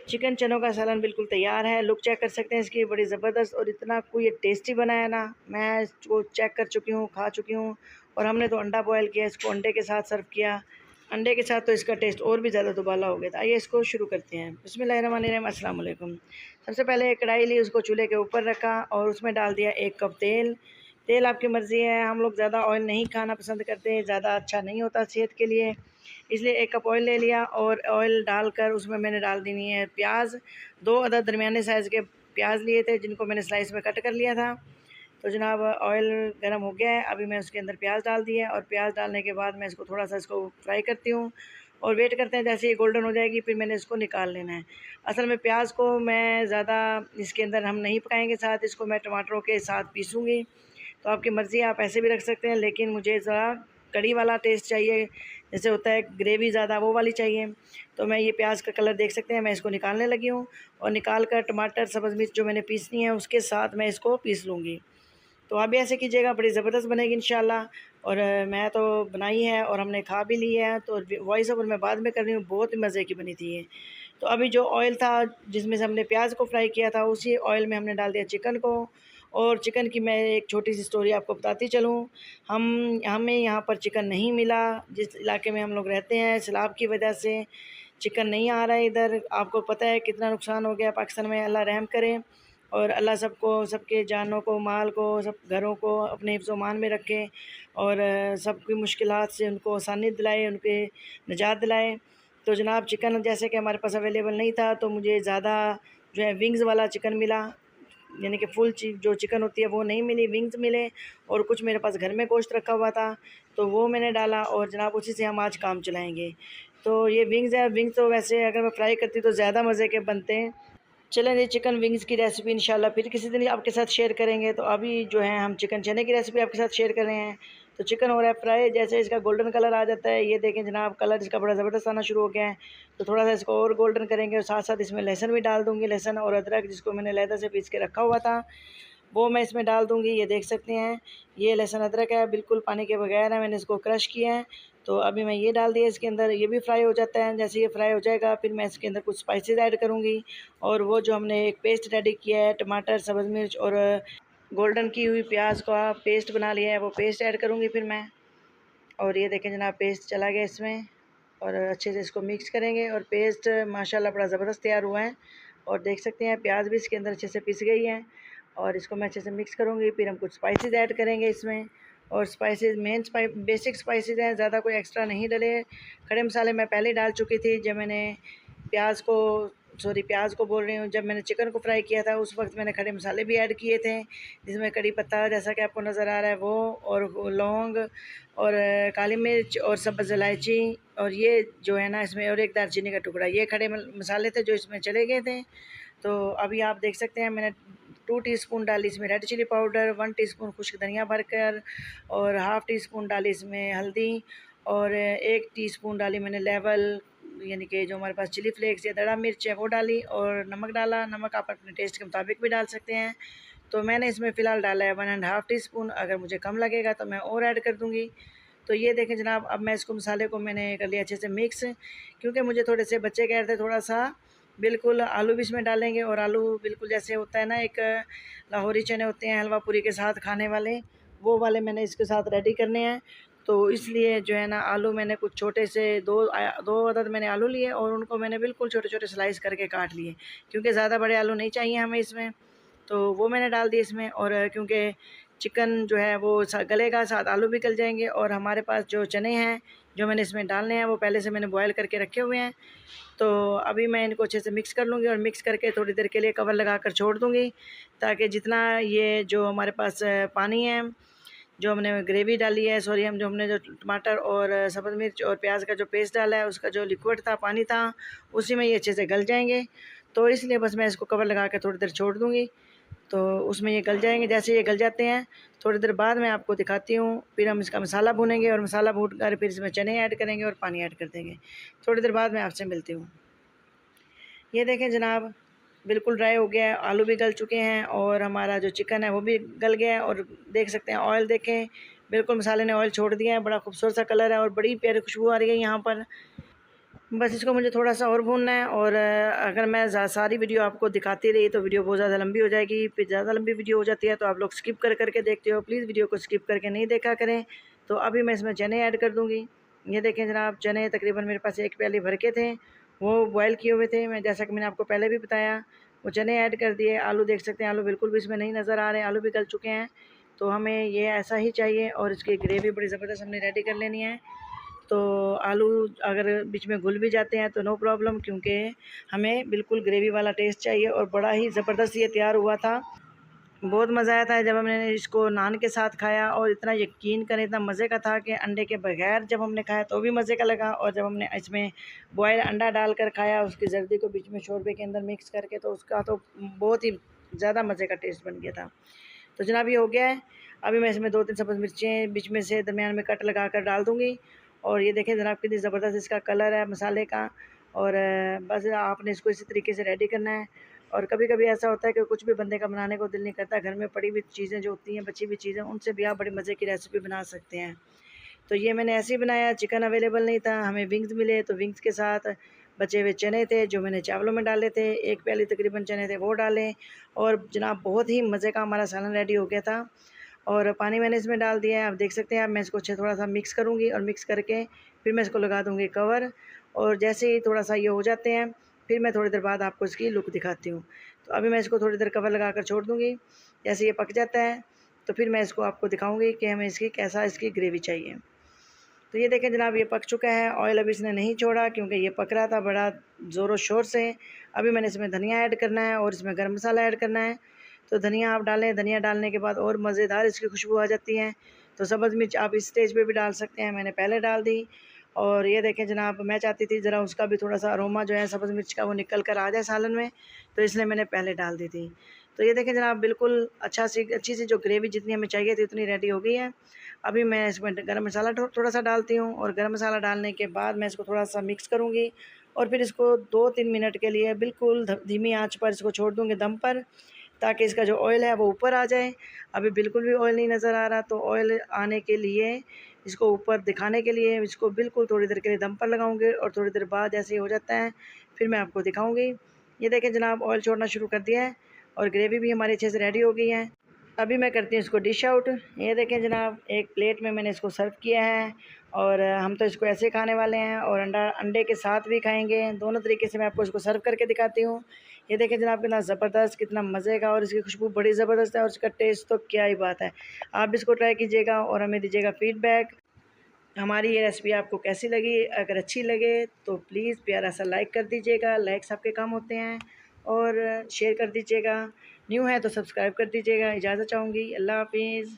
Chicken चनों का सालन बिल्कुल तैयार है। लुक चेक कर सकते हैं इसकी, बड़ी ज़बरदस्त और इतना कोई ये टेस्टी बना है ना, मैं इसको चेक कर चुकी हूँ, खा चुकी हूँ। और हमने तो अंडा बॉयल किया, इसको अंडे के साथ सर्व किया। अंडे के साथ तो इसका टेस्ट और भी ज़्यादा दुबाला हो गया था। आइए इसको शुरू करते हैं। बिस्मिल्लाहिर्रहमानिर्रहीम, अस्सलाम वालेकुम। सबसे पहले एक कढ़ाई ली, उसको चूल्हे के ऊपर रखा और उसमें डाल दिया 1 कप तेल। तेल आपकी मर्ज़ी है, हम लोग ज़्यादा ऑयल नहीं खाना पसंद करते, ज़्यादा अच्छा नहीं होता सेहत के लिए, इसलिए 1 कप ऑयल ले लिया। और ऑयल डालकर उसमें मैंने डाल देनी है प्याज। 2 अदद दरमियाने साइज़ के प्याज लिए थे, जिनको मैंने स्लाइस में कट कर लिया था। तो जनाब ऑयल गर्म हो गया है, अभी मैं उसके अंदर प्याज डाल दी है। और प्याज डालने के बाद मैं इसको थोड़ा सा इसको फ्राई करती हूँ और वेट करते हैं जैसे ये गोल्डन हो जाएगी, फिर मैंने इसको निकाल लेना है। असल में प्याज को मैं ज़्यादा इसके अंदर हम नहीं पकाएंगे, साथ इसको मैं टमाटरों के साथ पीसूँगी। तो आपकी मर्ज़ी, आप ऐसे भी रख सकते हैं, लेकिन मुझे ज़रा कड़ी वाला टेस्ट चाहिए, जैसे होता है ग्रेवी ज़्यादा वो वाली चाहिए। तो मैं ये प्याज का कलर देख सकते हैं, मैं इसको निकालने लगी हूँ। और निकाल कर टमाटर, सब्ज़ मिर्च जो मैंने पीसनी है उसके साथ मैं इसको पीस लूँगी। तो आप भी ऐसे कीजिएगा, बड़ी ज़बरदस्त बनेगी इंशाल्लाह। और मैं तो बनाई है और हमने खा भी ली है, तो वॉइस ओवर मैं बाद में कर रही हूँ, बहुत ही मज़े की बनी थी ये। तो अभी जो ऑयल था जिसमें से हमने प्याज को फ्राई किया था, उसी ऑयल में हमने डाल दिया चिकन को। और चिकन की मैं एक छोटी सी स्टोरी आपको बताती चलूँ। हमें यहाँ पर चिकन नहीं मिला, जिस इलाके में हम लोग रहते हैं, सैलाब की वजह से चिकन नहीं आ रहा है इधर। आपको पता है कितना नुकसान हो गया पाकिस्तान में, अल्लाह रहम करे। और अल्लाह सबको, सबके जानों को, माल को, सब घरों को अपने हिफ्ज़-ओ-मान में रखे। और सबकी मुश्किलात से उनको आसानी दिलाए, उनके निजात दिलाए। तो जनाब चिकन जैसे कि हमारे पास अवेलेबल नहीं था, तो मुझे ज़्यादा जो है विंग्स वाला चिकन मिला, यानी कि फुल जो चिकन होती है वो नहीं मिली, विंग्स मिले। और कुछ मेरे पास घर में गोश्त रखा हुआ था, तो वो मैंने डाला और जनाब उसी से हम आज काम चलाएँगे। तो ये विंग्स है, विंग्स तो वैसे अगर मैं फ्राई करती तो ज़्यादा मज़े के बनते हैं। चलें जी, चिकन विंग्स की रेसिपी इंशाल्लाह फिर किसी दिन आपके साथ शेयर करेंगे। तो अभी जो है हम चिकन चने की रेसिपी आपके साथ शेयर कर रहे हैं। तो चिकन हो रहा है फ्राई, जैसे इसका गोल्डन कलर आ जाता है, ये देखें जनाब कलर इसका बड़ा ज़बरदस्त आना शुरू हो गया है। तो थोड़ा सा इसको और गोल्डन करेंगे और साथ साथ इसमें लहसुन भी डाल दूँगी, लहसुन और अदरक जिसको मैंने अलहदा से पीस के रखा हुआ था, वो मैं इसमें डाल दूँगी। ये देख सकते हैं, ये लहसुन अदरक है, बिल्कुल पानी के बगैर है, मैंने इसको क्रश किया है। तो अभी मैं ये डाल दिया इसके अंदर, ये भी फ्राई हो जाता है। जैसे ये फ्राई हो जाएगा, फिर मैं इसके अंदर कुछ स्पाइसेस ऐड करूँगी। और वो जो हमने एक पेस्ट रेडी किया है, टमाटर, सब्ज़ मिर्च और गोल्डन की हुई प्याज का पेस्ट बना लिया है, वो पेस्ट ऐड करूँगी फिर मैं। और ये देखें जनाब पेस्ट चला गया इसमें। और अच्छे से इसको मिक्स करेंगे और पेस्ट माशाल्लाह बड़ा ज़बरदस्त तैयार हुआ है। और देख सकते हैं प्याज भी इसके अंदर अच्छे से पिस गई है। और इसको मैं अच्छे से मिक्स करूँगी, फिर हम कुछ स्पाइसेस ऐड करेंगे इसमें। और स्पाइसेस मेन बेसिक स्पाइसेस हैं, ज़्यादा कोई एक्स्ट्रा नहीं डले। खड़े मसाले मैं पहले ही डाल चुकी थी, जब मैंने प्याज को प्याज को बोल रही हूँ, जब मैंने चिकन को फ्राई किया था उस वक्त मैंने खड़े मसाले भी ऐड किए थे, जिसमें कड़ी पत्ता जैसा कि आपको नज़र आ रहा है वो, और लौंग और काली मिर्च और सब्ज़ इलायची। और ये जो है ना इसमें, और एक दालचीनी का टुकड़ा, ये खड़े मसाले थे जो इसमें चले गए थे। तो अभी आप देख सकते हैं मैंने 2 टीस्पून डाली इसमें रेड चिली पाउडर, 1 टीस्पून खुश्क धनिया भरकर, और हाफ़ टी स्पून डाली इसमें हल्दी, और 1 टीस्पून डाली मैंने लेवल, यानी कि जो हमारे पास चिली फ्लेक्स या दड़ा मिर्च है वो डाली। और नमक डाला, नमक आप अपने टेस्ट के मुताबिक भी डाल सकते हैं। तो मैंने इसमें फ़िलहाल डाला है 1 एंड हाफ़ टीस्पून, अगर मुझे कम लगेगा तो मैं और ऐड कर दूँगी। तो ये देखें जनाब, अब मैं इसको मसाले को मैंने कर लिया अच्छे से मिक्स, क्योंकि मुझे थोड़े से बच्चे कह रहे थे थोड़ा सा बिल्कुल आलू भी इसमें डालेंगे। और आलू बिल्कुल जैसे होता है ना, एक लाहौरी चने होते हैं हलवा पूरी के साथ खाने वाले, वो वाले मैंने इसके साथ रेडी करने हैं। तो इसलिए जो है ना आलू मैंने कुछ छोटे से 2 अदद मैंने आलू लिए और उनको मैंने बिल्कुल छोटे-छोटे स्लाइस करके काट लिए, क्योंकि ज़्यादा बड़े आलू नहीं चाहिए हमें इसमें। तो वो मैंने डाल दिए इसमें। और क्योंकि चिकन जो है वो गलेगा, साथ आलू भी गल जाएंगे। और हमारे पास जो चने हैं जो मैंने इसमें डालने हैं, वो पहले से मैंने बॉयल करके रखे हुए हैं। तो अभी मैं इनको अच्छे से मिक्स कर लूँगी और मिक्स करके थोड़ी देर के लिए कवर लगा कर छोड़ दूँगी, ताकि जितना ये जो हमारे पास पानी है, जो हमने ग्रेवी डाली है, सॉरी हम जो हमने जो टमाटर और सब्ज़ मिर्च और प्याज का जो पेस्ट डाला है, उसका जो लिक्विड था, पानी था, उसी में ये अच्छे से गल जाएंगे। तो इसलिए बस मैं इसको कवर लगा कर थोड़ी देर छोड़ दूँगी, तो उसमें ये गल जाएंगे। जैसे ये गल जाते हैं, थोड़ी देर बाद मैं आपको दिखाती हूँ। फिर हम इसका मसाला भूनेंगे और मसाला भून कर फिर इसमें चने ऐड करेंगे और पानी ऐड कर देंगे। थोड़ी देर बाद मैं आपसे मिलती हूँ। ये देखें जनाब, बिल्कुल ड्राई हो गया है, आलू भी गल चुके हैं और हमारा जो चिकन है वो भी गल गया है। और देख सकते हैं ऑयल देखें, बिल्कुल मसाले ने ऑयल छोड़ दिया है, बड़ा खूबसूरत सा कलर है और बड़ी प्यारी खुशबू आ रही है यहाँ पर। बस इसको मुझे थोड़ा-सा और भूनना है। और अगर मैं सारी वीडियो आपको दिखाती रही तो वीडियो बहुत ज़्यादा लंबी हो जाएगी। फिर ज़्यादा लंबी वीडियो हो जाती है तो आप लोग स्किप कर के देखते हो। प्लीज़ वीडियो को स्किप करके नहीं देखा करें। तो अभी मैं इसमें चने ऐड कर दूँगी। ये देखें जनाब, चने तकरीबन मेरे पास 1 प्याली भर के थे, वो बॉयल किए हुए थे। मैं जैसा कि मैंने आपको पहले भी बताया, वो चने ऐड कर दिए। आलू देख सकते हैं, आलू बिल्कुल भी इसमें नहीं नज़र आ रहे, आलू भी गल चुके हैं। तो हमें ये ऐसा ही चाहिए और इसकी ग्रेवी बड़ी ज़बरदस्त हमने रेडी कर लेनी है। तो आलू अगर बीच में घुल भी जाते हैं तो नो प्रॉब्लम, क्योंकि हमें बिल्कुल ग्रेवी वाला टेस्ट चाहिए। और बड़ा ही ज़बरदस्त ये तैयार हुआ था। बहुत मज़ा आया था जब हमने इसको नान के साथ खाया। और इतना यकीन करें, इतना मज़े का था कि अंडे के बगैर जब हमने खाया तो भी मज़े का लगा, और जब हमने इसमें बॉयल अंडा डालकर खाया उसकी जर्दी को बीच में शोरबे के अंदर मिक्स करके, तो उसका तो बहुत ही ज़्यादा मज़े का टेस्ट बन गया था। तो जनाब ये हो गया है। अभी मैं इसमें 2-3 सब्ज़ मिर्चें बीच में से दरमियान में कट लगा कर डाल दूँगी। और ये देखें जनाब कितनी ज़बरदस्त इसका कलर है मसाले का। और बस आपने इसको इसी तरीके से रेडी करना है। और कभी-कभी ऐसा होता है कि कुछ भी बंदे का बनाने को दिल नहीं करता, घर में पड़ी हुई चीज़ें जो होती हैं, बची हुई चीज़ें, उनसे भी आप बड़ी मज़े की रेसिपी बना सकते हैं। तो ये मैंने ऐसे ही बनाया, चिकन अवेलेबल नहीं था, हमें विंग्स मिले तो विंग्स के साथ बचे हुए चने थे जो मैंने चावलों में डाले थे, 1 प्याली तकरीबन चने थे वो डाले। और जनाब बहुत ही मज़े का हमारा सालन रेडी हो गया था। और पानी मैंने इसमें डाल दिया है, आप देख सकते हैं। अब मैं इसको अच्छे थोड़ा-सा मिक्स करूँगी और मिक्स करके फिर मैं इसको लगा दूँगी कवर। और जैसे ही थोड़ा-सा ये हो जाते हैं, फिर मैं थोड़ी देर बाद आपको इसकी लुक दिखाती हूँ। तो अभी मैं इसको थोड़ी देर कवर लगाकर छोड़ दूँगी। जैसे ये पक जाता है, तो फिर मैं इसको आपको दिखाऊँगी कि हमें इसकी ग्रेवी चाहिए। तो ये देखें जनाब, ये पक चुका है। ऑयल अभी इसने नहीं छोड़ा क्योंकि ये पक रहा था बड़ा ज़ोरों-शोर से। अभी मैंने इसमें धनिया ऐड करना है और इसमें गरम मसाला ऐड करना है। तो धनिया आप डालें, धनिया डालने के बाद और मज़ेदार इसकी खुशबू आ जाती है। तो सब्ज़ मिर्च आप इस स्टेज पे भी डाल सकते हैं, मैंने पहले डाल दी। और ये देखें जनाब, मैं चाहती थी ज़रा उसका भी थोड़ा-सा अरोमा जो है सब्ज़ मिर्च का वो निकल कर आ जाए सालन में, तो इसलिए मैंने पहले डाल दी थी। तो ये देखें जनाब, बिल्कुल अच्छी सी जो ग्रेवी जितनी हमें चाहिए थी उतनी रेडी हो गई है। अभी मैं इसमें गरम मसाला थोड़ा-सा डालती हूँ। और गरम मसाला डालने के बाद मैं इसको थोड़ा-सा मिक्स करूँगी और फिर इसको 2-3 मिनट के लिए बिल्कुल धीमी आँच पर इसको छोड़ दूँगी दम पर, ताकि इसका जो ऑयल है वो ऊपर आ जाए। अभी बिल्कुल भी ऑयल नहीं नज़र आ रहा, तो ऑयल आने के लिए, इसको ऊपर दिखाने के लिए इसको बिल्कुल थोड़ी देर के लिए दम पर लगाऊँगी। और थोड़ी देर बाद ऐसे ही हो जाता है, फिर मैं आपको दिखाऊँगी। ये देखें जनाब, ऑयल छोड़ना शुरू कर दिया है और ग्रेवी भी हमारी अच्छे से रेडी हो गई है। अभी मैं करती हूँ इसको डिश आउट। ये देखें जनाब, एक प्लेट में मैंने इसको सर्व किया है। और हम तो इसको ऐसे खाने वाले हैं और अंडे के साथ भी खाएंगे। दोनों तरीके से मैं आपको इसको सर्व करके दिखाती हूँ। ये देखें जनाब, कितना ज़बरदस्त, कितना मज़े का, और इसकी खुशबू बड़ी ज़बरदस्त है और इसका टेस्ट तो क्या ही बात है। आप इसको ट्राई कीजिएगा और हमें दीजिएगा फ़ीडबैक। हमारी ये रेसिपी आपको कैसी लगी? अगर अच्छी लगे तो प्लीज़ प्यारा सा लाइक कर दीजिएगा, लाइक्स आपके काम होते हैं। और शेयर कर दीजिएगा। न्यू है तो सब्सक्राइब कर दीजिएगा। इजाज़त चाहूँगी। अल्लाह हाफ़िज़।